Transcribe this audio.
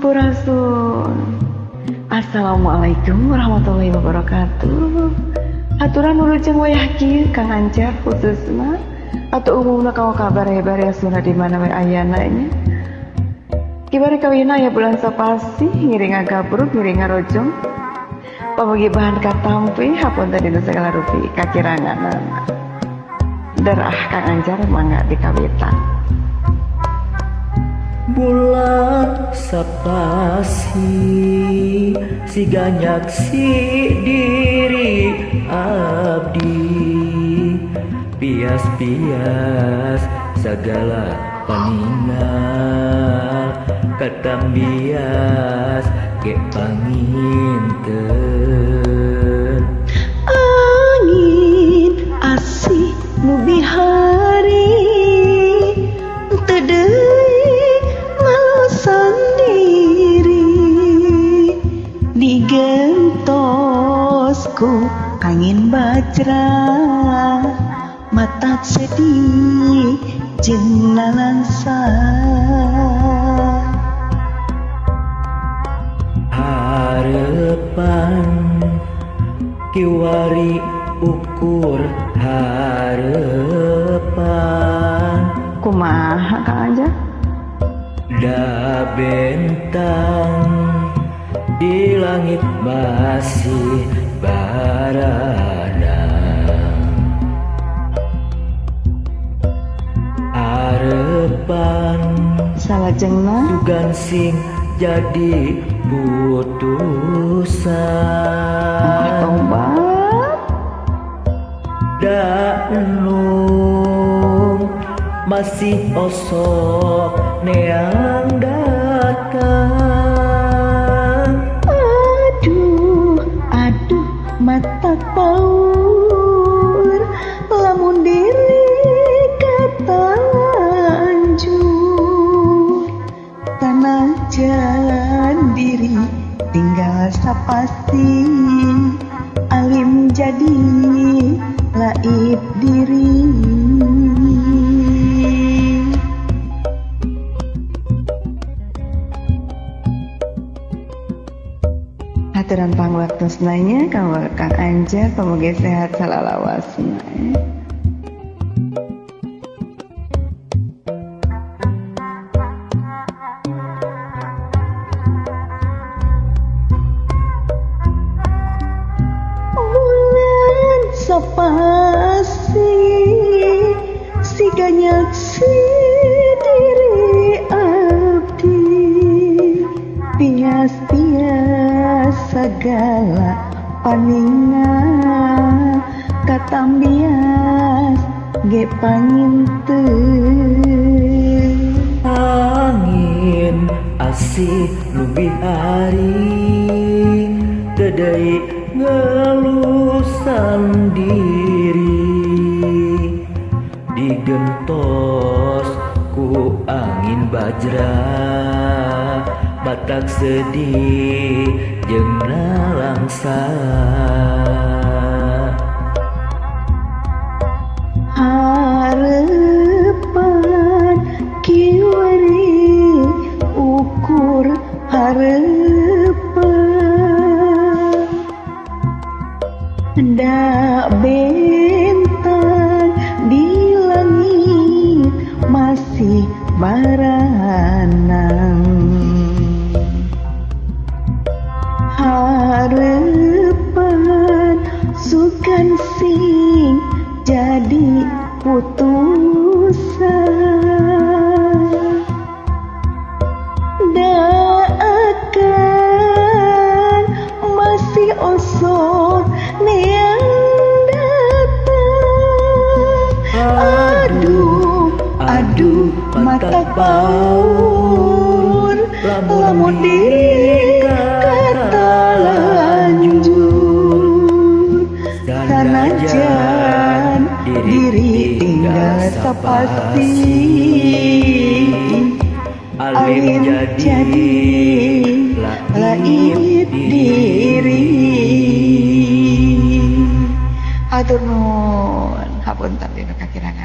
Sampurasun. Assalamualaikum warahmatullahi wabarakatuh. Aturan nurujeng wayah kieu Kang Anjar khususna atau umumna kawa kabar ya sunah di mana we ayana nya. Kibari kawina ya bulan sapasi ngiring agabruk ngiring ngarojong. Pamagi bahan katampi hapunten dina segala rupi kakirangan. Darah Kang Anjar mangga dikawitan. Bulan sapasi si ganyak si diri abdi pias-pias segala paningal katambias ge panginten angin asih nu bihari teu sendiri digentosku angin bajra mata sedih jeung nalansa harepan kiwari ukur harepan kumaha Kang Anjar da bentang di langit masih baradang harepan salajengna sugan sing jadi putusan tobat da enung masih osok neang datang aduh mata paur lamun diri kata lanjut tanajan diri tinggal sapasti alim jadi laib diri. Haturan pangwaktosnanya Kang Anjar pamoga sehat salalawasna. Bulan sapasi si ganyak si diri abdi pias-pias segala paningal katambias ge panginten angin asih nu bihari teu deui ngelusan diri digentos ku angin bajra batak sedih jeung nalangsa harepan kiwari ukur harepan da bentang di langit masih baranang harepan sukan sing jadi putusan da akan masih osok neang datang aduh mata paur lamun diri kata lanjut sanajan diri tinggal sapasti alim jadi laib diri. Hatur nuhun hapunten dina kakirangan.